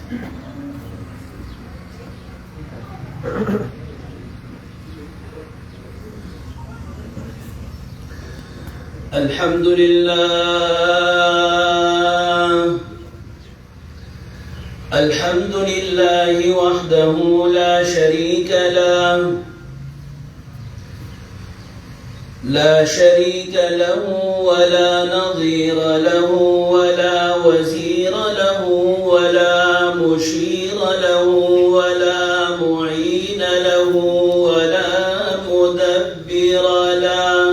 الحمد لله الحمد لله وحده لا شريك له لا شريك له ولا نظير له ولا وزير له ولا مشير له ولا معين له ولا مدبر له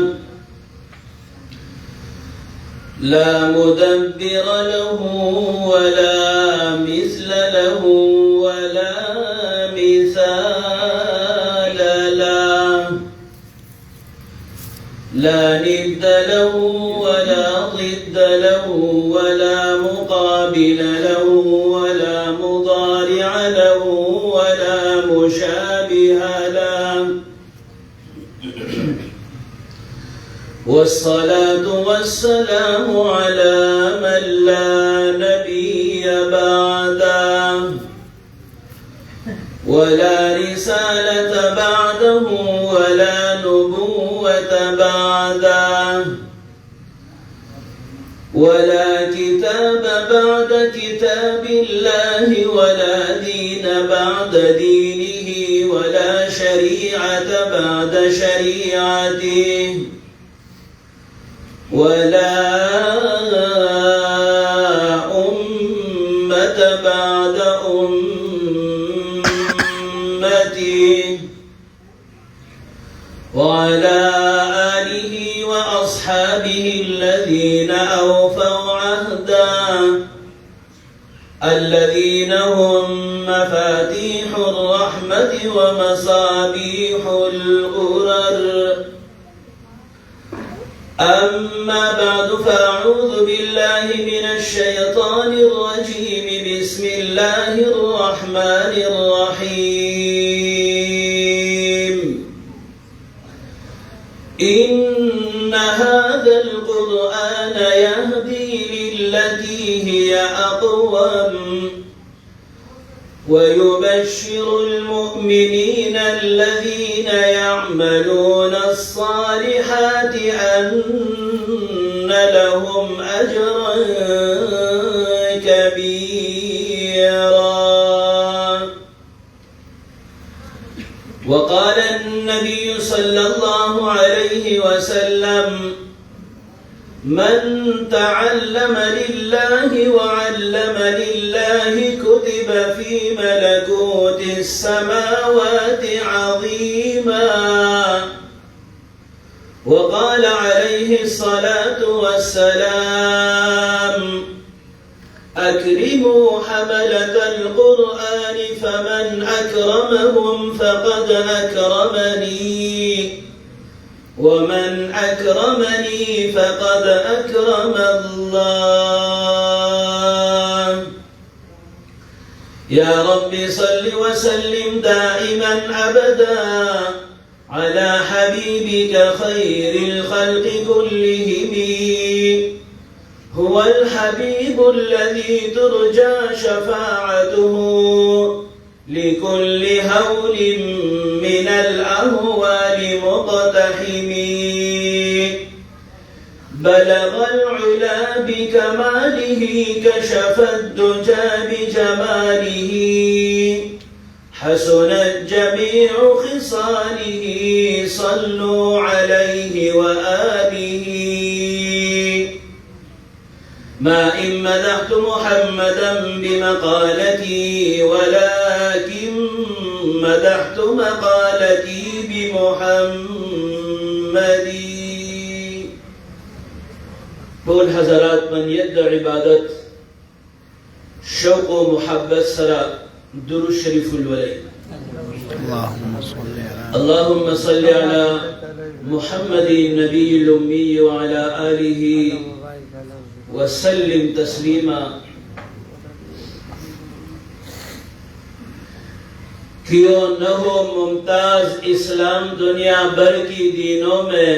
لا مدبر له ولا مثل له ولا مثال له لا ند له ولا ضد له ولا مقابل له ولا مضارع له ولا مشابه له والصلاة والسلام على من لا نبي بعده ولا رسالة بعده ولا نبوة بعده ولا كتاب بعد كتاب الله ولا دين بعد دينه ولا شريعة بعد شريعته ولا أمة بعد أمتي وعلى آله وأصحابه الذين أوفوا عهدا الذين هم مفاتيح الرحمة ومصابيح الأرر أما بعد فأعوذ بالله من الشيطان الرجيم بسم الله الرحمن الرحيم إن هذا القرآن يهدي للتي هي أقوم ويبشر المؤمنين الذين يعملون الصالحات أن لهم أجرا كبيرا. وقال النبي صلى الله عليه وسلم: من تعلم لله وعلم لله كتب في ملكوت السماوات عظيما. وقال عليه الصلاة والسلام: أكرموا حملة القرآن فمن أكرمهم فقد أكرمني ومن أكرمني فقد أكرم الله. يا رب صل وسلم دائما أبدا على حبيبك خير الخلق كلهم. هو الحبيب الذي ترجى شفاعته لكل هول من الأهوال مقتحم. بلغ العلا بكماله كشف الدجى بجماله حسنت جميع خصاله صلوا عليه وآله. ما إن مدحت محمدا بمقالتي ولكن مدحت مقالتي بمحمد. بول حضرات من يد عبادت شوق و محبت سرا درود شریف الولی. اللهم صل على محمد النبي الأمي وعلى آله وسلم تسلیما. کیوں نہ ہو ممتاز اسلام دنیا بھر کی دینوں میں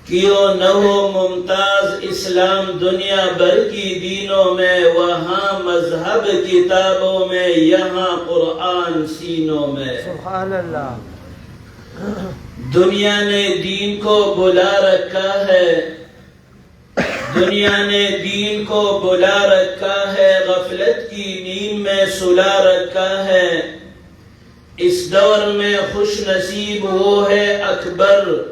क्यों न हो मुमताज इस्लाम दुनिया भर की दीनों में, वहाँ मजहब किताबों में, यहाँ कुरान सीनों में। सुभान अल्लाह। दुनिया ने दीन को बुला रखा है, दुनिया ने दीन को बुला रखा है, गफलत की नींद में सुला रखा है। इस दौर में खुश नसीब वो है अकबर,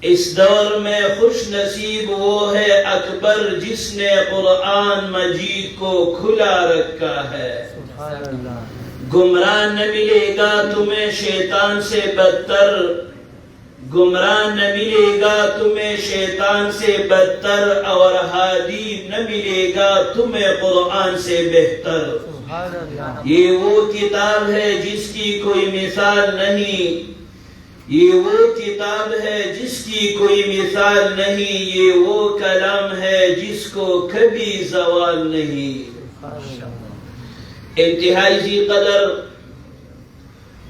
इस दौर में खुश नसीब वो है अकबर, जिसने कुरान मजीद को खुला रखा है। सुभान अल्लाह। गुमराह न मिलेगा तुम्हें शैतान से बदतर, गुमराह न मिलेगा तुम्हें शैतान से बदतर, और हादी न मिलेगा तुम्हें कुरान से बेहतर। सुभान अल्लाह। ये वो किताब है जिसकी कोई मिसाल नहीं, ये वो किताब है जिसकी कोई मिसाल नहीं, ये वो कलाम है जिसको कभी ज़वाल नहीं। इंतहाई जी कदर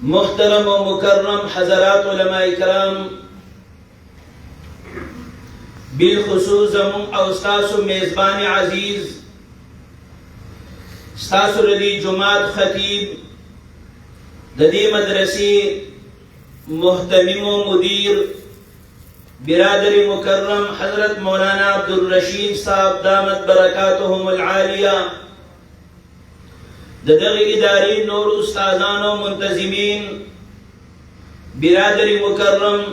मुहतरम व मुकर्रम हजरात उलमाए कराम, बिलखुसूस औस्तासु मेज़बान अजीज, स्तासुरदी जुमात खतीब, ददी मदरसी मुहतमिम व मुदीर, बिरादरी मुकर्रम हजरत मौलाना अब्दुल रशीद साहब दामत बरकातुहुमुल आलिया, ददगी इदारी नूर उस्तादान व मुंतजिमीन, बिरादरी मुकर्रम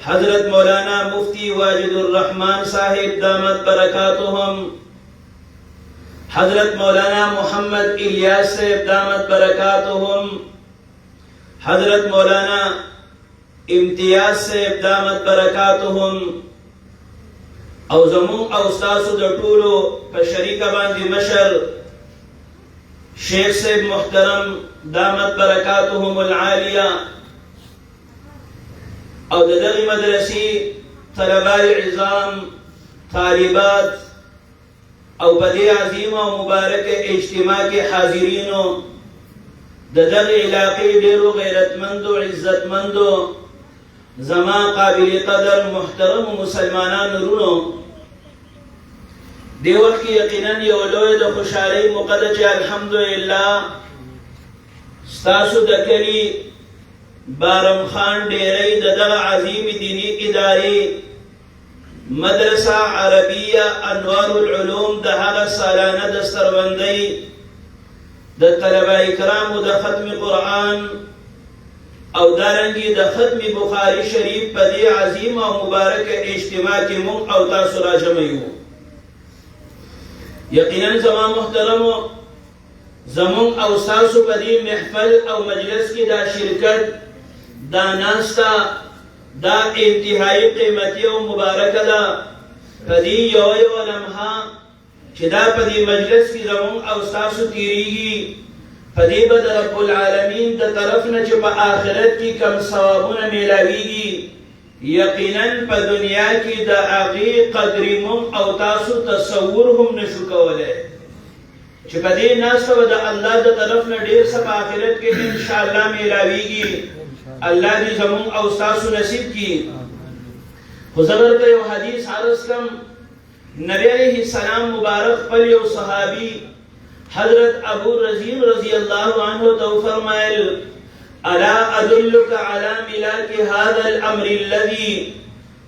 हजरत मौलाना मुफ्ती वाजिदुर रहमान साहिब दामत बरकातुहुम, हजरत मौलाना मोहम्मद इलियास साहिब दामत बरकातुहुम, हजरत मौलाना इम्तियाज साहिब दामत बरकातुहुम, और ज़मून औस्तासु द टूलो पर शरीका बांधी मशर शेख साहिब मुहतरम दामत बरकातुहुमुल आलिया, और ददगी मदरसी तलबाए इज़ाम तालिबात, और बदे अजीम और मुबारक इज्तिमा के हाजिरीनों, ददगी इलाके डेरो गैरतमंदो इज्जतमंदो जमा काबिल कदर मुहतरम मुसलमानान रुनो, देवल की यकीनन ये ओलोए द खुशाली मुक़द्दस अल्हम्दुलिल्लाह स्तासु दकली बारम खान डेरई ददगा अजीम दीनी इदारी मदरसा अरबिया अनवारुल उलूम दहागा सालाना दस्तरबंदी द तलबाए इकराम द खत्म कुरान और दारंगी द खत्म बुखारी शरीफ पदे अजीम और मुबारक इज्तिमा के मुंह और तासुरा जमयू। यकीनन जमा मुहतरमो जमुन औसासु पदी महफल और मजलिस की दा शिरकत दा नास्ता दा इंतहाई कीमती और मुबारक दा पदी यो लम्हा चिदा पदी मजलिस की जमुन औसासु तीरीगी पदी बद रब्बुल आलमीन द तरफ न च आखिरत की कम सवाबुन मिलावीगी। यकीनन प दुनिया की द आगी कदरी मुम और तासु तसव्वुर हम न शुकवले चिपदी नास द अल्लाह द तरफ न ढेर सब आखिरत के इंशाअल्लाह मिलावीगी। अल्लाह दी जमुन और तासु नसीब की। हुज़र के हदीस अर्ज कम नबी अलैहिस्सलाम मुबारक पल यो सहाबी हजरत अबू रजील रजी अल्लाह अन्हु तो फरमायल अला अदुल्लुका अला मिलाकी हादल अम्रि अल्लज़ी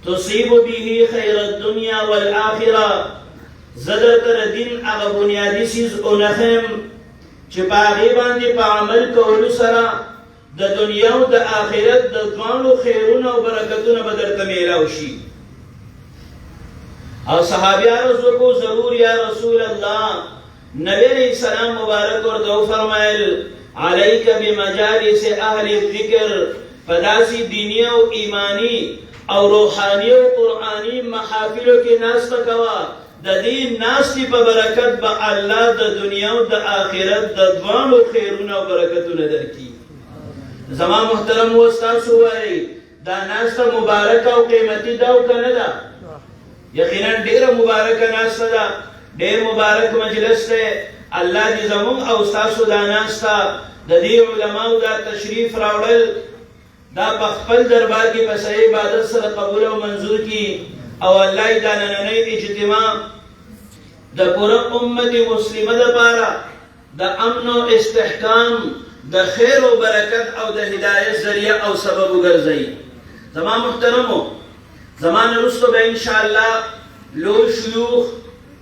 तुसीबु बिही खैरद दुनिया वल आखिरा। ज़दतर दिन अग बुनियादी चीज उनखम चिपागी बांधी पा अमल कौलु सरा द दुनिया द आखिरत द द्वानु खैरुन और बरकतुन बदर तमेलाउशी। और सहाबिया रसूल को जरूर या रसूल अल्लाह नबी अलैहि सलाम मुबारक और दो फरमायल अलैका बिमजालिस अहले ज़िक्र फदासी दीनिया और ईमानी और रूहानी और कुरानी महफिलों के नास्त कवा द दीन नास्ती पर बरकत ब अल्लाह द दुनिया द आखिरत द द्वानो खैरुन और बरकतुन दर की। जमा मुहतरम वस्तास हुआ है दा नास्ता मुबारक और कीमती दाव कनदा यकीनन ढेर मुबारक नास्ता दा ढेर मुबारक मजलिस है। अल्लाह दी जमुन और सासु दा नास्ता ददी उलमा दा तशरीफ रावड़ल دا په خپل دربار کې په صحیح عبادت سره قبول او منظور کی او الله دا نننۍ اجتماع د پوره امت مسلمه لپاره د امن او استحکام د خیر او برکت او د هدایت ذریعہ او سبب وګرځي. زما محترمو، زمان رستو به ان شاء الله لو شيوخ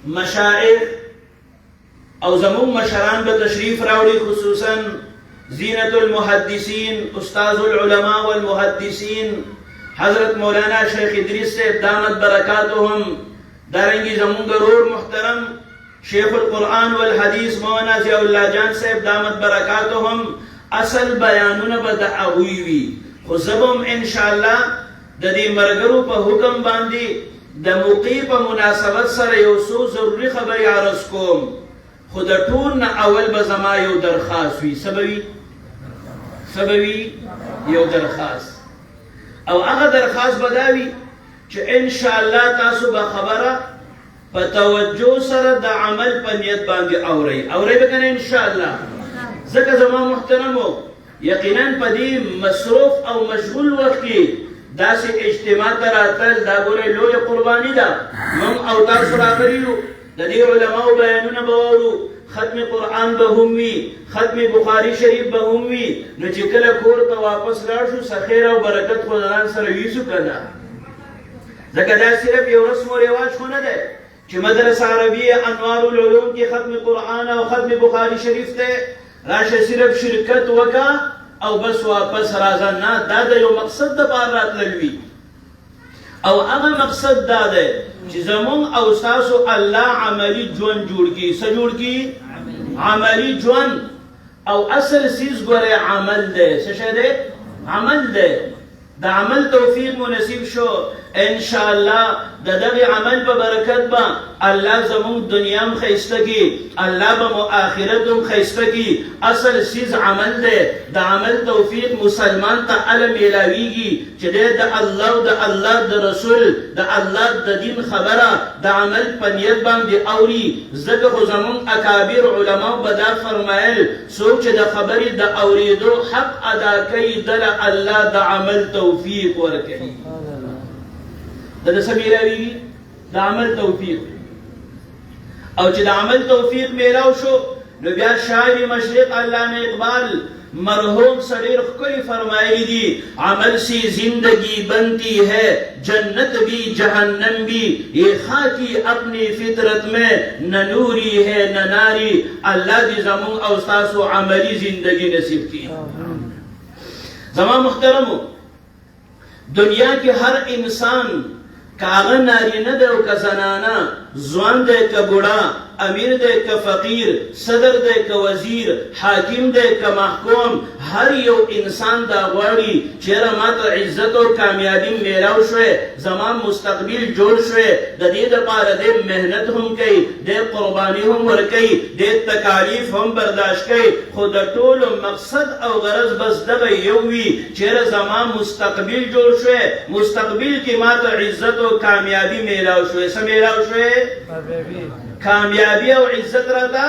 مشاعر او زمون مشران به تشریف راوړي، خصوصا زینت المحدثین استاذ العلماء والمحدثین حضرت مولانا شیخ ادریس صاحب دامت برکاتهم، دارنگی زمون ضرور محترم شیخ القرآن والحدیث مولانا ضیاء اللہ جان صاحب دامت برکاتهم. اصل بیانونه به د هغوی وي، خو زبم ان شاء الله د دې مرګرو په حکم باندې د موقع په مناسبت سره یو څو ضروري خبرې عرض کوم. خو د ټول نه اول به زما یو درخواست وي. سبوي یو درخواست، او هغه درخواست به دا وي چې ان شاء الله تاسو به خبره په توجه سره د عمل په نیت باندې اورئ به کنه ان شاء الله. ځکه زما محترمو، یقینا په دې مصروف او مشغول وخت کې داسې اجتماع ته راتل دا ګوره لویه قرباني ده. موږ او تاسو راغلي یو، د دې علماو بیانونه به واورو، ختم قرآن به هم وي، ختم بخاري شریف به هم وي. نو چې کله کور ته واپس لاړ شو څه خیر او برکت خو ځان سره یوسو که نه. ځکه دا صرف یو رسم و رواج خو نه دی چې مدرسه عربیه انوار العلوم کې ختم قرآن او ختم بخاري شریف ته راشه صرف شرکت وکا او بس واپس راځه. نه، دا د یو مقصد دپاره راتلل وي، او هغه مقصد دا دی چې زمون او ستاسو الله عملی ژوند جوړ کړي. څه جوړ کړي؟ عملی ژوند. او اصل سیز ګوره عمل دی. څه شی دی؟ عمل دی. د عمل توفیق مو نصیب شو ان شاء الله. د دغه عمل په برکت به الله زمون دنیا هم ښایسته کړي، الله به مو آخرت هم ښایسته کړي. اصل سیز عمل دی. د عمل توفیق مسلمان ته هله میلاویږي چې دی د الله او د الله د رسول د الله د دین خبره د عمل په نیت باندې اوري. ځکه خو زمون اکابر علماو به دا فرمایل څوک چې د خبرې د اورېدو حق ادا کوي دله الله د عمل توفیق ورکوي. د څه میلاویږي؟ د عمل توفیق. او چې د عمل توفیق میلاو شو نو بیا شاعر مشرق علامه اقبال مرحوم سړی ښکلي فرمایلی دي، عمل سے زندگی بنتی ہے جنت بھی جہنم بھی، یہ خاکی اپنی فطرت میں نہ نوری ہے نہ ناری. الله دې زمون او ستاسو عملی زندگی نصیب کړي. زما محترمو، دنیا کې هر انسان کاغه نارینه ده او که زنانه، ځوان دی که بوډا، امیر دی که فقیر، صدر دی که وزیر، حاکم دی که محکوم، هر یو انسان دا غواړي چیرې ماته عزت او کامیابی میلاو شوی، زما مستقبل جوړ شوی. د دې دپاره دی محنت هم کوي، دی قرباني هم ورکوي، دی تکالیف هم برداشت کوي. خو د ټولو مقصد او غرض بس دغه یو وي چیرې زما مستقبل جوړ شوی، مستقبل کې ماته عزت او کامیابی میلاو شوی. څه میلاو شوی؟ کامیابی او عزت راته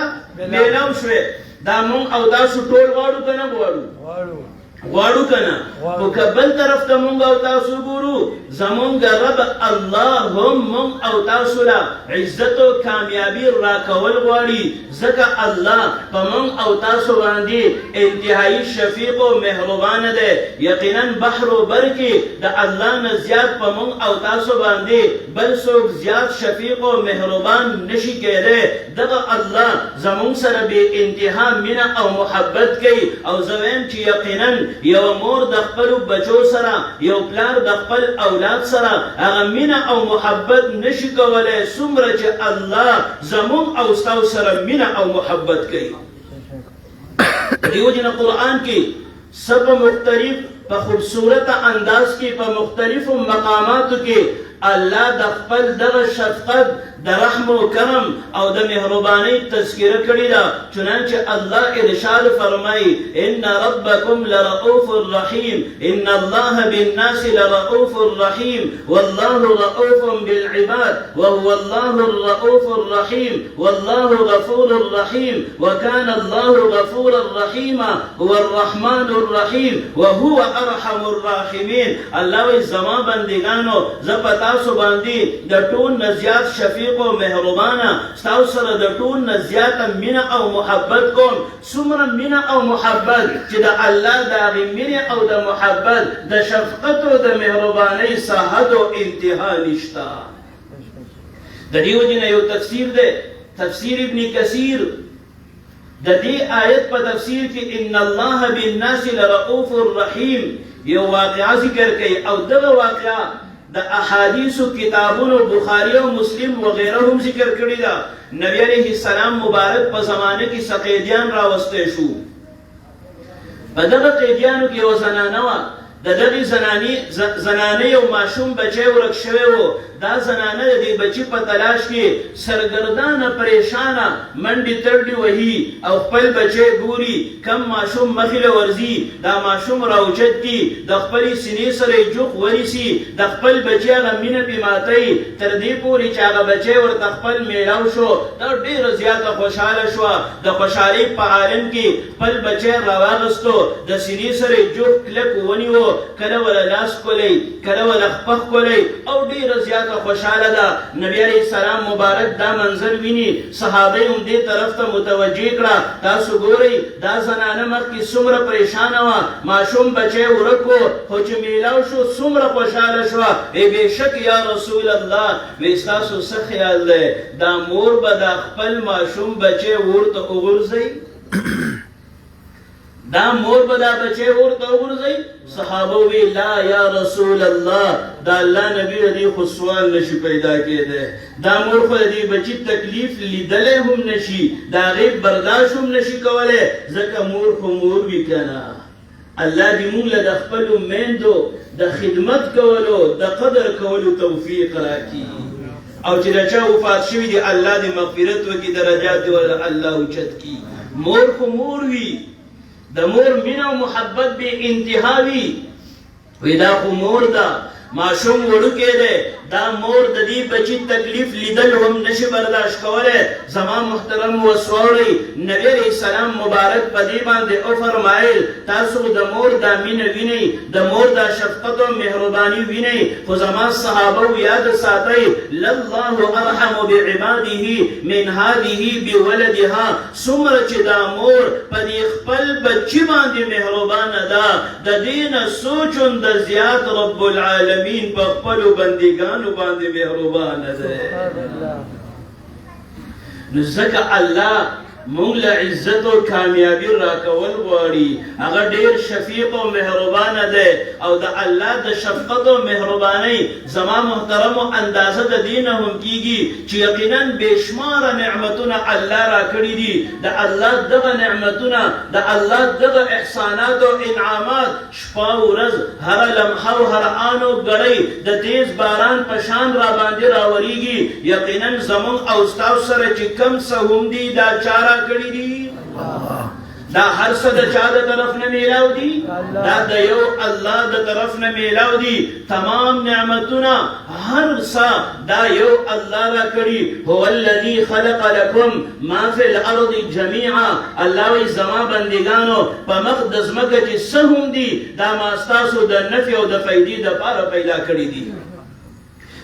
میلاو شوی. دا مونږ او تاسو ټول غواړو که نه غواړو که نه؟ خو که بل طرف ته مونږ او تاسو ګورو، زمونږ رب الله هم مونږ او تاسو له عزت او کامیابی راکول غواړي. ځکه الله په مونږ او تاسو باندې انتهایی شفیق او مهربانه دی. یقینا بحر و بر کې د الله نه زیات په مونږ او تاسو باندې بل څوک زیات شفیق او مهربان نشي کېدی. دغه الله زمونږ سره بې انتها مینه او محبت کوي. او زه وایم چې یقینا یو مور د خپلو بچو سره، یو پلار د خپل اولاد سره هغه مینه او محبت نشي کولی څومره چې الله زمون او ستاسو سره مینه او محبت کوي. د دې وجې نه قرآن کې سب مختلف په خوبصورت انداز کې په مختلفو مقاماتو کې الله د خپل دغه شفقت د رحم و کرم او د مهربانۍ تذکره کړې ده. چنانچه الله ارشاد فرمایي ان ربکم لرؤوف رحیم ان الله بالناس لرؤوف رحیم والله رؤوف بالعباد وهو الله الرؤوف الرحيم والله غفور رحيم وكان الله غفورا رحيما هو الرحمن الرحيم وهو ارحم الراحمين. الله وی زما بندگانو زپتا سو باندې د ټول نزيات شفیق او مهربانا تاسو سره د ټول نزيات مینا او محبت کوم. څومره مینا او محبت چې د الله د مینا او د محبت د شفقت او د مهرباني ساحت او انتها نشتا. د دې وجنه یو تفسیر ده تفسیر ابن کثیر د دې آیت په تفسیر کې ان الله بالناس لرؤوف رحیم یو واقعا ذکر کوي او دغه واقعا د احادیثو کتابونو بخاری او مسلم وغیره هم ذکر کړی دا. نبی علیہ السلام مبارک په زمانه کې سقیدیان راوسته شو. په دغه قیدیانو کې یو زنانه وه. د دغې زنانې یو ماشوم بچی ورک شوی و. دا زنانه د دې بچي په تلاش کې سرګردانه پریشانه منډې ترډې وهي او خپل بچی ګوري کم ماشوم مخې له ورځي. دا ماشوم راوچت کي د خپلې سینې سره یې جوخ ونیسي د خپل بچي هغه مینه پې ماتوي تر دې پورې چې هغه بچی ورته خپل میلاو شو. دا ډېره زیاته خوشحاله شوه. د خوشحالۍ په عالم کې خپل بچی راواغستو د سینې سره یې جوخ کلک ونیو کله ولا لاس کولی کله ولا خپه کولی او ډېره زیاته خوشحاله ده. نبی علیہ السلام مبارک دا منظر ویني. صحابه هم دې طرف ته متوجه کړه. تاسو ګورئ دا زنانه مخکې څومره پریشانه وه. ماشوم بچی ورک و خو چې میلاو شو څومره خوشحاله شوه. بېشک یا رسول الله وی ستاسو څه خیال دی دا مور به دا خپل ماشوم بچی ورته وغورځوي؟ دا مور به دا بچی ورته وغورځوي؟ صحابه وی لا یا رسول الله دا الله نبی دې خو سوال نشي پیدا کېدی. دا مور خو دې بچی تکلیف لیدلی هم نشي دا غیب برداشت هم نشي کولی ځکه مور خو مور وي کنه. الله دې موږ له د خپلو میندو د خدمت کولو د قدر کولو توفیق راکړي او چې د چا وفات شوي دي الله دې مغفرت وکړي درجات دې الله اوچت کړي. مور خو مور وي. د مور مینه او محبت بې انتها وي. وی دا خو مور ده ماشوم وړوکی دی دا مور د دې بچي تکلیف لیدل هم نشي برداشت کولی. زما محترم وسواړئ نبی علیہ السلام مبارک په دې باندې وفرمایل تاسو د مور دا مینه وینئ د مور دا شفقت او مهرباني وینئ خو زما صحابه یاد ساتئ لله ارحم بعباده من هذه بولدها. څومره چې دا مور په دې خپل بچي باندې مهربانه ده د دې نه سوچون د زیات رب العالمین په خپلو بندګانو باندې مهربانه ده. نو ځکه الله مونږ له عزت او کامیابی راکول غواړي. هغه ډېر شفیق او مهربانه دی او د الله د شفقت او مهربانۍ زما محترمو اندازه د دې نه هم کېږي چې یقینا بېشماره نعمتونه الله راکړي دي. د الله دغه نعمتونه د الله دغه احسانات او انعامات شپه او ورځ هره لمحه او هر آن او ګړۍ د تیز باران په شان راباندې راورېږي. یقینا زموږ او ستاسو سره چې کم څه هم دي دا چاره کړی دي دا هر څه د چا د طرف نه میلاو دي دا د یو الله د طرف نه میلاو دي. تمام نعمتونه هر څه دا یو الله را کړي. هو الذي خلق لكم ما في الارض جميعا. الله وی زما بندگانو په مخ د ځمکه چې څه هم دي دا ما ستاسو د نفع او د فایدې دپاره پیدا کړي دي.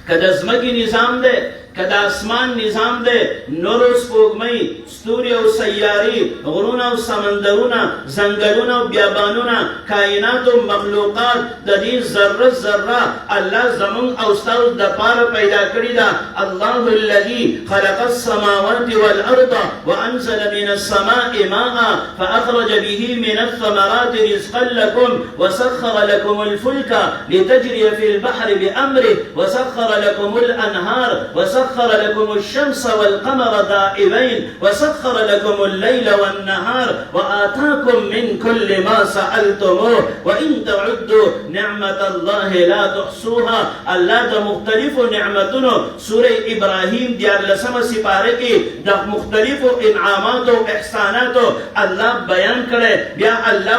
که د ځمکې نظام دی که د اسمان نظام دی نور او سپوږمۍ ستوري او سیارې غرونه او سمندرونه ځنګلونه او بیابانونه کائنات او مخلوقات د دې ذره ذره الله زموږ او ستاسو دپاره پیدا کړي ده. الله الذي خلق السماوات والارض وانزل من السماء ماء فاخرج به من الثمرات رزقا لكم وسخر لكم الفلك لتجري في البحر بامره وسخر لكم الانهار وسخر وسخر لكم الشمس والقمر دائبين وسخر لكم الليل والنهار وآتاكم من كل ما سألتموه وإن تعدوا نعمة الله لا تحصوها. الله د مختلفو نعمتونو سورة ابراهیم دیار لسم سپاره کی د مختلفو انعامات و احساناتو الله بیان کرے. بیا الله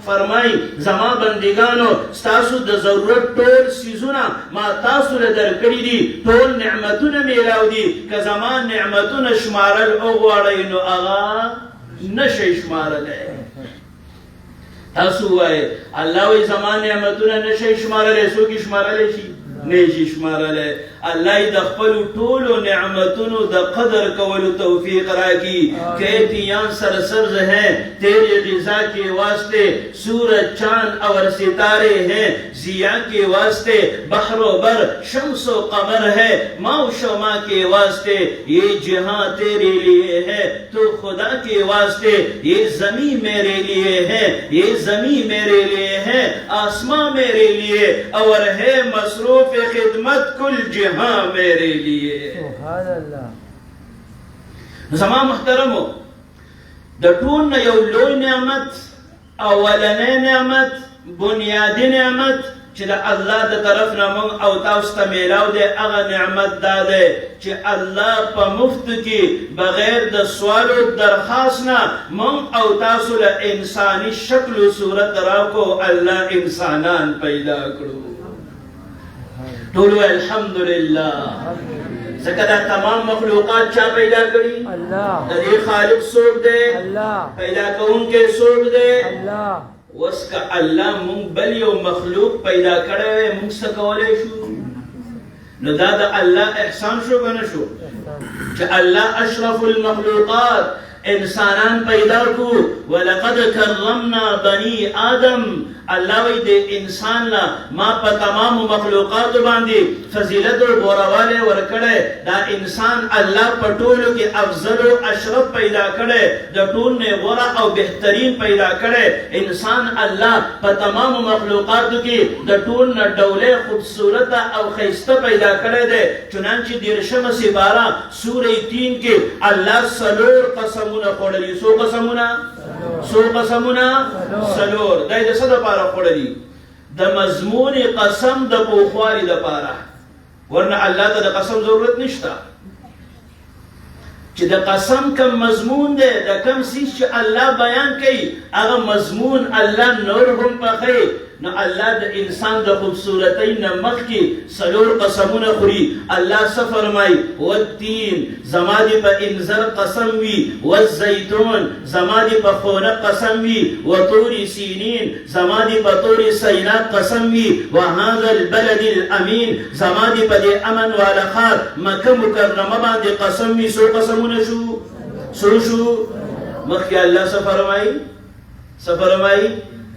فرمائی زما بندگانو ستاسو د ضرورت ټول سیزونه ما تاسو له درکړي دي، ټول نعمتونه میلاو دي. که زما نعمتونه شمارل وغواړئ نو هغه نشئ شمارلی. تاسو وایئ الله وایي زما نعمتونه نشئ شمارلی، څوک یې شمارلی شي؟ نشي شمارلی. الله د خپلو ټولو نعمتونو د قدر کولو توفیق راکړي. کیفیان سرسبز ہیں تیری غذا کے واسطے، سورج چاند اور ستارے ہیں ضیاء کے واسطے، بحر و بر شمس و قمر ہے ماں و شمع کے واسطے. یہ جہاں تیرے لیے ہے تو خدا کے واسطے. یہ زمین میرے لیے ہے، یہ زمین میرے لیے ہے، آسمان میرے لیے اور ہے مصروف خدمت کل جہاں میرے لیے. سبحان اللہ. زما محترمو د ټول نه یو لوی نعمت، اولنی نعمت، بنیادی نعمت چې د الله د طرف نه موږ او تاسو ته میلاو دی، هغه نعمت دا دی چې الله په مفت کې بغیر د سوال او درخواست نه موږ او تاسو له انساني شکل او صورت راکو. الله انسانان پیدا کړو. ټول الحمدلله. ځکه دا تمام مخلوقات چا پیدا کړي؟ الله. د دې خالق څوک دی؟ الله. پیدا کوونکی څوک دی؟ الله. اوس که الله مونږ بل یو مخلوق پیدا کړی وی، مونږ څه کولی شو؟ نو دا د الله احسان شو که نه شو؟ چې الله اشرف المخلوقات انسانان پیدا کو. ولقد کرمنا بنی آدم. الله وی د انسان لا ما په تمام مخلوقات باندې فضیلت او غورواله ورکړی. دا انسان الله په ټولو کې افضل او اشرف پیدا کړی، د ټول نه غوره او بهترین پیدا کړی. انسان الله په تمام مخلوقاتو کې د ټول نه ډوله خوبصورت او خیسته پیدا کړی دی. چنانچه دیرشمه سپاره سوره 3 کې الله څلور قسمونه خوړلي. څو قسمونه؟ څو قسمونه؟ څلور. دا د څه دپاره خوړلي؟ د مضمون قسم د پوخوالي دپاره. ورنه الله ته د قسم ضرورت نشته. چې د قسم کم مضمون دی، د کم څیز چې الله بیان کوي هغه مضمون الله نور هم پخوي. نو الله د انسان د خوبصورتۍ نه مخکې څلور قسمونه خوري. الله څه فرمایي؟ والتین زما دې په انځر قسم وي، والزیتون زما دې په خونه قسم وي، وطور سینین زما دې په طور سینا قسم وي، وهذا البلد الامین زما دې په دې امن والا ښار مکه مکرمه باندې قسم وي. څو قسمونه شو؟ څو شو؟ مخکې الله څه فرمایي؟ څه فرمایي؟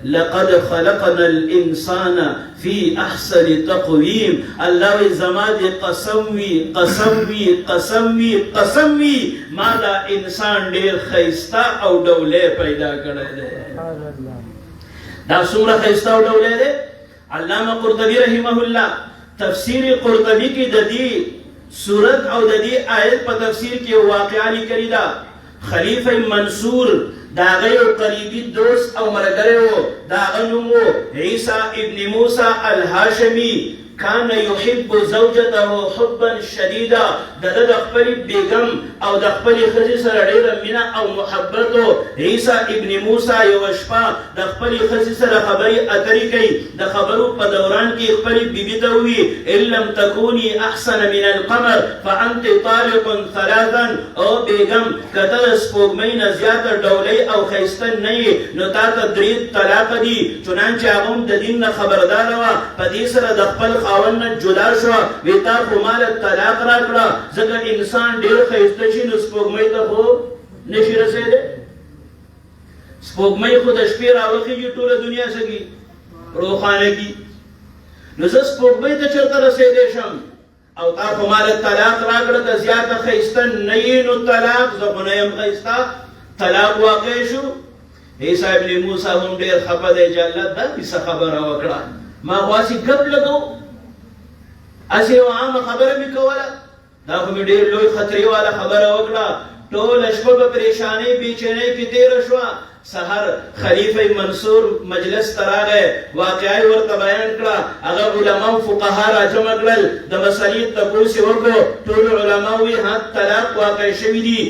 لقد خلقنا الانسان في احسن تقويم. الله وی زما دې قسم وي، قسم وي، قسم وي، قسم وي ما دا انسان ډیر خیسته او ډوله پیدا کړی دی. دا څومره خیسته او ډوله دی؟ علامه قرطبي رحمه الله تفسیر قرطبي کې د دې سورت او د دې آیت په تفسیر کې واقعا لیکلي ده. خلیفه منصور دا غیو قریبی دوست او مرګره وو. دا غنومو عیسی ابن موسی الهاشمی. کان یحب زوجته حبا شدیدا. د خپل بیگم او د خپل ښځې سره ډیره مینه او محبت و. عیسی ابن موسی یوه شپه د خپل ښځې سره خبرې اترې کوي. د خبرو په دوران کې خپل بیبي ته ووي ان لم تکوني احسن من القمر فانت طالق ثلاثا. او بیگم که ته د سپوږمۍ نه زیاته ډولۍ او ښایسته نه یې نو تا ته 3 طلاق دي. چنانچه هغه هم د دین نه خبرداره وه. په دې سره د خپل خاوند نه جدا شوه. وی تا خو ماله طلاق راکړه ځکه انسان ډېر ښایسته شي نو سپوږمۍ ته خو نشي رسېدی. سپوږمۍ خو د شپې راوخېږي ټوله دنیا څه کي؟ روښانه کي. نو زه سپوږمۍ ته چېرته رسېدی شم او تا خو ماله طلاق راکړه که زیاته ښایسته نه یې نو طلاق زه خو نه یم ښایسته. طلاق واقع شو. عیسی ابن موسی هم ډېر خفه دی چې الله دا کیسه خبره وکړه. ما خو هسې ګپ لګو، هسې یوه عامه خبره مې کوله. دا خو مې ډېر لوی خطرې والا خبره وکړه. ټوله شپه په پریشانۍ بېچینۍ کې تېره شوه. سحر خلیفه منصور مجلس ته راغی، واقعه یې ورته بیان کړه. هغه علما او فقها راجمع کړل، د مسلې تپوس یې وکړو. ټول علما وایي طلاق واقع شوي دي.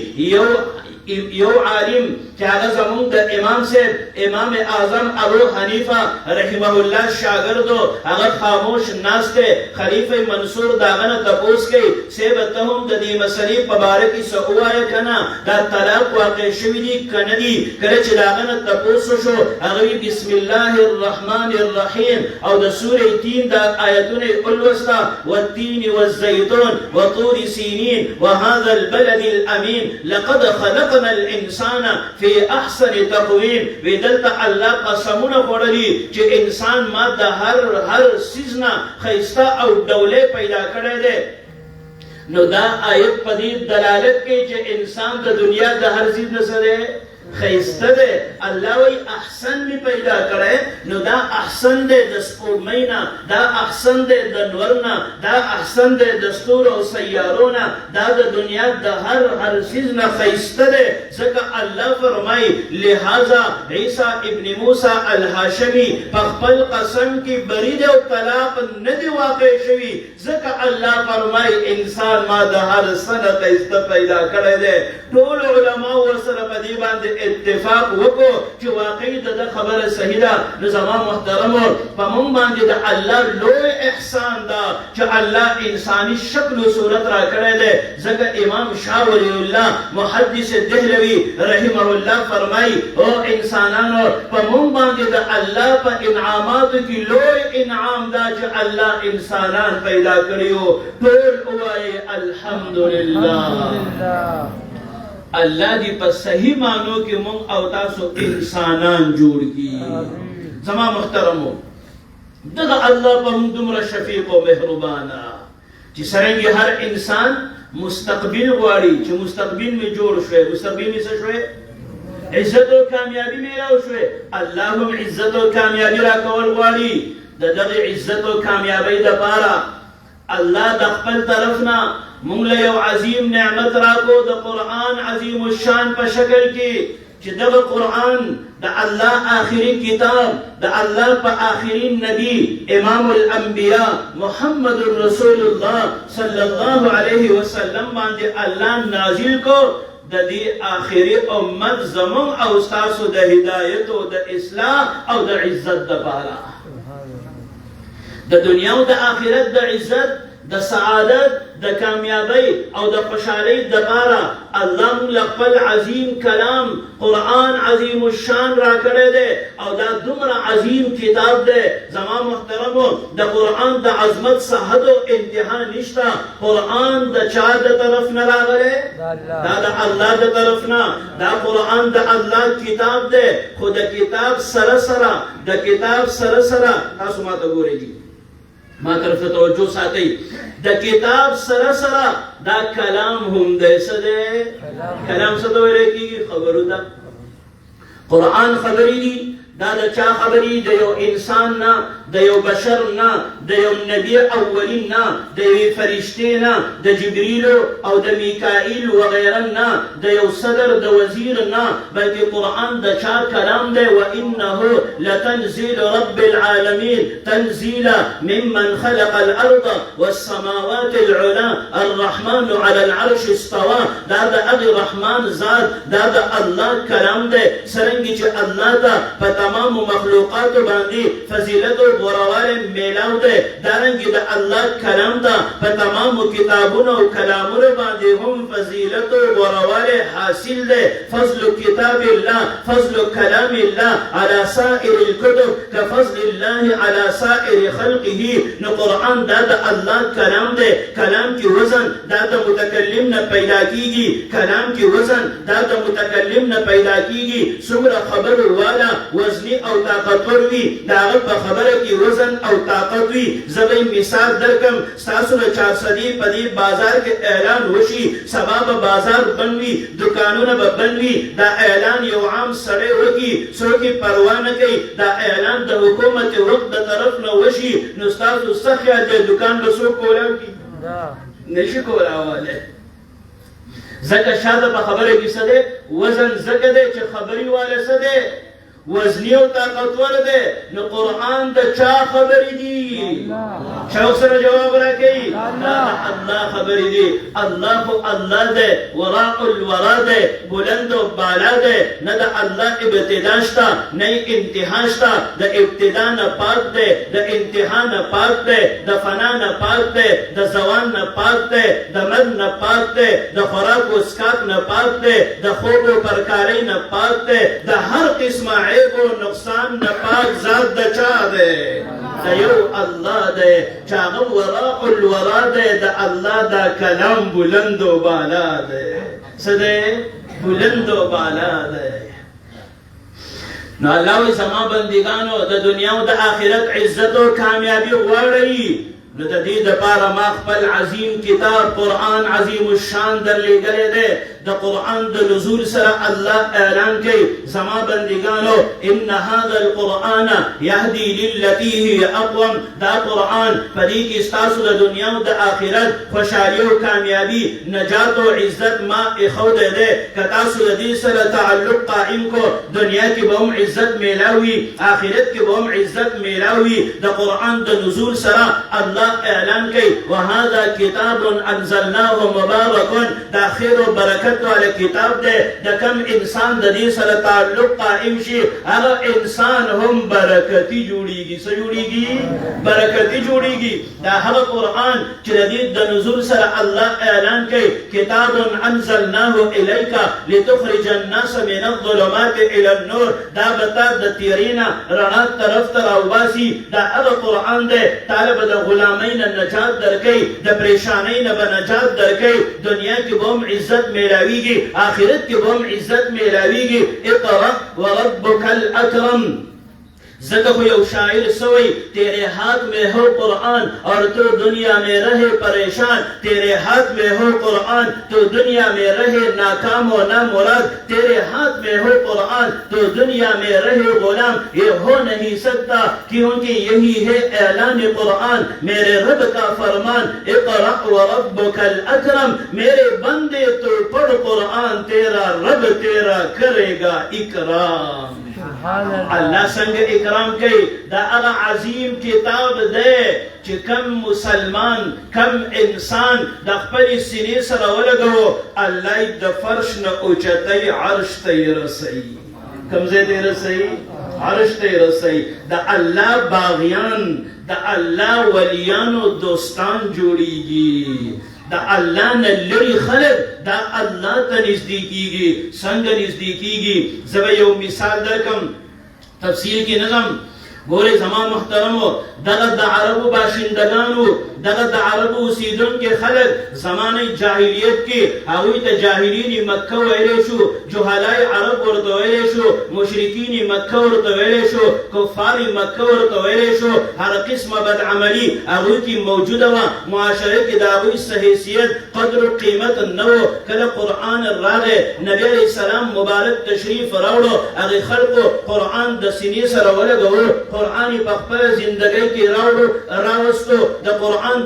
یو عالم چې هغه زمونږ د امام صاحب امام اعظم ابو حنیفه رحمه الله شاګرد و، هغه خاموش ناست دی. خلیفه منصور د هغه نه تپوس کوي، صاحب ته هم د دې مسلې په باره کې څه ووایه که نه، دا طلاق واقع شوي دي که نه دي. کله چې د هغه نه تپوس وشو، هغه وایي بسم الله الرحمن الرحیم او د سورې تین دا آیتونه یې ولوسته، والتین والزیتون وطور سینین وهذا البلد الامین لقد خلقنا الانسان فی احسن تقویم. وی دلته الله قسمونه خوړلي چې انسان ما د هر څیز نه ښایسته او ډولې پیدا کړی دی. نو دا آیت په دې دلالت کوي چې انسان د دنیا د هر څیز نه څه دی؟ ښایسته دی. الله وایي احسن مې پیدا کړی. نو دا احسن دی د سپوږمۍ نه، دا احسن دی د نور نه، دا احسن دی د ستورو او سیارو نه، دا د دنیا د هر څیز نه ښایسته دی. ځکه الله فرمایي لہذا عیسی ابن موسی الهاشمي په خپل قسم کې بری دی او طلاق نه دی واقع شوي. ځکه الله فرمایي انسان ما د هر څه نه ښایسته پیدا کړی دی. ټول علما ورسره په دې باندې اتفاق وکړو چې واقعي د خبره صحیح ده. نو زما محترمو په موږ باندې د الله لوی احسان ده چې الله انساني شکل و صورت را کړی دی. ځکه امام شاه ولی الله محدث دهلوي رحمه الله فرمایي او انسانانو په موږ باندې د الله په انعاماتو کې لوی انعام ده چې الله انسانان پیدا کړي وو. ټول ووایي الحمدلله. الله دی په صحیح معنو کې مونږ او تاسو انسانان جوړ کړي. زما محترمو دغه الله په موږ دومره شفیق او مهربانه چې څرنګه هر انسان مستقبل غواړي چې مستقبل می جوړ شوی، مستقبل می څه شوی؟ عزت او کامیابی میراو شوی. الله هم عزت او کامیابی را کول غواړي. د دغه عزت او کامیابی لپاره الله د خپل طرف نه مونږ له یو عظیم نعمت راکو د قرآن عظیم الشان په شکل کې چې دغه قرآن د الله آخري کتاب د الله په آخري نبی امام الانبیاء محمد رسول الله صلی الله علیه وسلم باندې الله نازل کو. د دې آخري امت زمون او تاسو د هدایت او د اصلاح او د عزت لپاره د دنیا او د آخرت د عزت د سعادت د کامیابی او د خوشحالی لپاره الله موږ خپل عظیم کلام قرآن عظیم الشان را کړی دی او دا دومره عظیم کتاب دی. زما محترمو د قرآن د عظمت څه حد او انتها نشته. قرآن د چا د طرف نه راغلی؟ دا د الله د طرف نه. دا قرآن د الله کتاب دی. خو د کتاب سره سره تاسو ما ته ګورئ، ما طرف ته توجه ساتئ. د کتاب سره سره دا کلام هم دی. څه دی؟ کلام څه ته ویل کېږي؟ خبرو ته. قرآن خبرې دي. دا د چا خبرې؟ د یو انسان نه، د یو بشر نه، د یو نبی اولین نه، د یوې فرشتې نه، د جبریل او د میکائیل وغیره نه، د یو صدر د وزیر نه، بلکې قرآن د چا کلام دی؟ وانه لتنزيل رب العالمین تنزیلا ممن خلق الارض والسماوات العلا الرحمن على العرش استوى. دا د هغه رحمان ذات، دا د الله کلام دی. څرنګه چې الله ته په تمام مخلوقات باندې فضیلت او غوړوالی میلاو دی، دارنګې د الله کلام ته په تمامو کتابونو او کلامونو باندې هم فضیلت او غوړوالی حاصل دی. فضل کتاب الله، فضل کلام الله على سائر الكتب كفضل الله على سائر خلقه. نو قرآن دا د الله کلام دی. کلام کی وزن دا د متکلم نه پیدا کیږي. کلام کی وزن دا د متکلم نه پیدا کیږي. څومره خبر والا وزنی او طاقتور وي، دا هغه په خبره کې وزن او طاقت وي. زه به مثال درکم. ستاسو له 400 په دې بازار کې اعلان وشي، سبا به بازار بند وي، دکانونه به بند وي. دا اعلان یو عام سړی وکړي، څوک یې پروا نه کوي. دا اعلان د حکومت ورک د طرف نه وشي، نو ستاسو څه خیال دی؟ دکان به څوک کولاو کړي؟ نشي کولاواله ځکه شاته په خبره کې څه دی وزن ځکه دی چې خبري والا څه دی وزنی او طاقتور دی نو قرآن د چا خبرې دي شوق سره جواب راکړي الله خبرې دي الله خو الله دی وراء الورا دی بلند او بالا دی نه د الله ابتدا شته نه انتها شته د ابتدا نه پاک دی د انتها نه پاک دی د فنا نه پاک دی د زوال نه پاک دی د مد نه پاک دی د خوراک او اسکاک نه پاک دی د خوب او پرکارۍ نه پاک دی د هر قسمه عیب او نقصان نه پاک ذات د چا دی د یو الله دی چې هغه وراء الورا دی د الله دا کلام بلند او بالا دی څه دی بلند او بالا دی نو الله وایي زما بندګانو د دنیا او د آخرت عزت او کامیابي غواړئ نو د دې دپاره ما خپل عظیم کتاب قرآن عظیم الشان درلېږلی دی د قرآن د نزول سره الله اعلان کوي زما بندګانو ان هذا القرآن یهدي للتي هي اقوم دا قرآن په دې کې ستاسو د دنیا او د آخرت خوشحالي او کامیابي نجات او عزت ما ایښودی دی که تاسو د دې سره تعلق قائم کو دنیا کې به هم عزت میلاوي آخرت کې به هم عزت میلاوي د قرآن د نزول سره الله اعلان کوي وهذا کتاب انزلناه مبارک دا خیر او برکت والا کتاب دی د کم انسان د دې سره تعلق قائم شي هغه انسان هم برکتي جوړیږي څه جوړیږي برکتي جوړیږي دا هغه قرآن چې د دې د نزول سره الله اعلان کوي کتاب انزلناه الیک لتخرج الناس من الظلمات الى النور دا بتا د تیرینا رڼا طرف ته راوباسي دا هغه قرآن دی طالب د غلامۍ نه نجات درکوي د پریشانۍ نه به نجات درکوي دنیا کې به هم عزت میلاویږي آخرت کې به هم عزت میلاویږي اقرأ وربک الاکرم ذکر کو یو شاعر سوئی تیرے ہاتھ میں ہو قرآن اور تو دنیا میں رہے پریشان تیرے ہاتھ میں ہو قرآن تو دنیا میں رہے ناکام و نامراد تیرے ہاتھ میں ہو قرآن تو دنیا میں رہے غلام یہ ہو نہیں سکتا کیونکہ یہی ہے اعلان قرآن میرے رب کا فرمان اقرأ وربک الاکرم میرے بندے تو پڑھ قرآن تیرا رب تیرا کرے گا اکرام اللہ سنگ اکرام کئی دا اغا عظیم کتاب دے چې کم مسلمان کم انسان د خپل سینې سره ولګو الله د فرش نه اوچتای عرش ته رسي کم ځای ته رسي عرش ته رسي د الله باغیان د الله ولیانو دوستان جوړیږي دا الله نه لري خلک دا الله ته نږدې کیږي څنګه نږدې کیږي زه به یو مثال درکم تفصیل کی نظم گورے زمان محترمو دغه د عربو باشندگانو دغه د عربو اوسیدونکي خلک زمانه جاهلیت کې هغوی ته جاهلین مکه ویلی شو جهلای عرب ورته ویلی شو مشرکین مکه ورته ویلی شو کفار مکه ورته ویلی شو هر قسمه بدعملي هغوی کې موجوده وه معاشره کې د هغوی څه حیثیت قدر و قیمت نه و کله قرآن راغی نبی علیه السلام مبارک تشریف راوړو هغې خلقو قرآن د سینې سره ولګولو قرآن په خپله زندګۍ کې راوستو د قرآن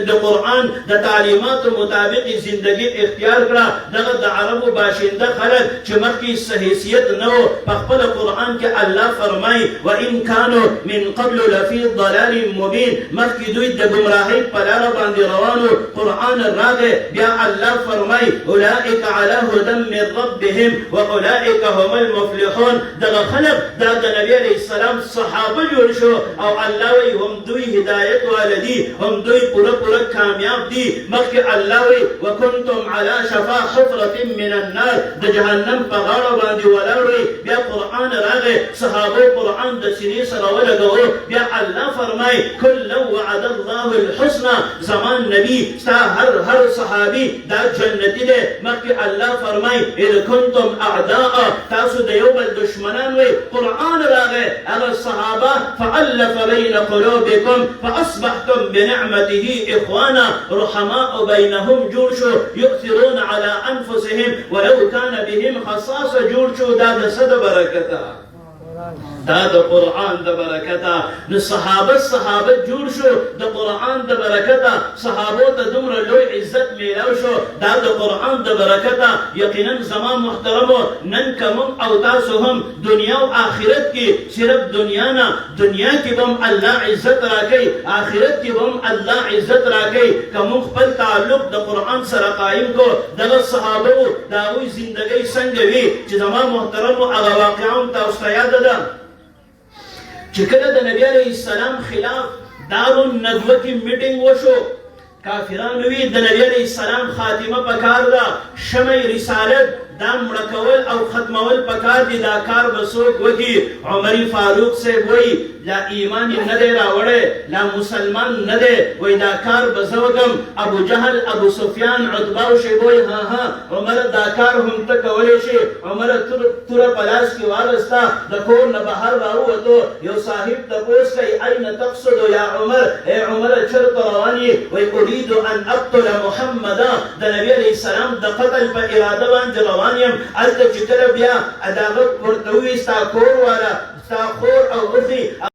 د قرآن د تعلیماتو مطابق زندگی اختیار کړه دغه د عربو باشنده خلک چې مخکې څه حیثیت نه و په خپله قرآن کې الله فرمایي وان کانوا من قبل لفی ضلال مبین مخکې دوی د ګمراهۍ په لاره باندې روانو قرآن راغی بیا الله فرمایي اولئک علی هدى من ربهم واولئک هم المفلحون دغه خلک دا د نبی علیه السلام صحابه جوړ شو او الله وی هم دوی هدایت والدی هم دوی پورا کامیاب دی مخکې الله وی وکنتم علی شفا حفرة من النار د جهنم په غاړه باندې ولاړ وی بیا قرآن راغی صحابه قرآن د سینې سره ولګولو بیا الله فرمای کلا وعد الله الحسنى زمان نبی ستا هر صحابي دا جنتی دی مخکې الله فرمای اذ کنتم اعداء تاسو د یو بل دشمنان وی قرآن راغی هغه صحابه فألف بين قلوبكم فأصبحتم بنعمته إخوانا رحماء بينهم جوشو يؤثرون على أنفسهم ولو كان بهم خصاصة جوشو دا صد بركتا دا د قرآن د برکته نو صحابه جوړ شو د قرآن د برکته صحابو ته دومره لوی عزت میلاو شو دا د قرآن د برکته یقینا زما محترمو نن که موږ او تاسو هم دنیا او آخرت کې صرف دنیا نه دنیا کې به هم الله عزت راکوي آخرت کې به هم الله عزت راکوي که موږ خپل تعلق د قرآن سره قایم کو دغه صحابه وو د هغوی زندګۍ څنګه وي چې زما محترمو هغه واقعه هم تاسو ته یاده ده چې کله د نبی علیه السلام خلاف دارالندوه کې میټینګ وشو کافرانو وی د نبی علیه السلام خاتمه پکار ده شمع رسالت دا مړه کول او ختمول پکار دي دا کار به څوک وکړي عمر فاروق صاحب وایي لا ایمان یې نه دی راوړی لا مسلمان نه دی وایي دا کار به زه وکړم ابو جهل ابو سفیان عتبه او شیبه وایي ها عمر دا کار هم ته کولی شي عمر توره په لاس کې واغسته د کور نه بهر راووتو یو صاحب تپوس کوي این تقصد یا عمر ای عمر چېرته روان یې وایي اريد ان اقتل محمدا د نبي علیه السلام د قتل په اراده باندې روان یم هلته چې کله بیا د هغه ورته ووایي ستا کور والا ستا خور او اخي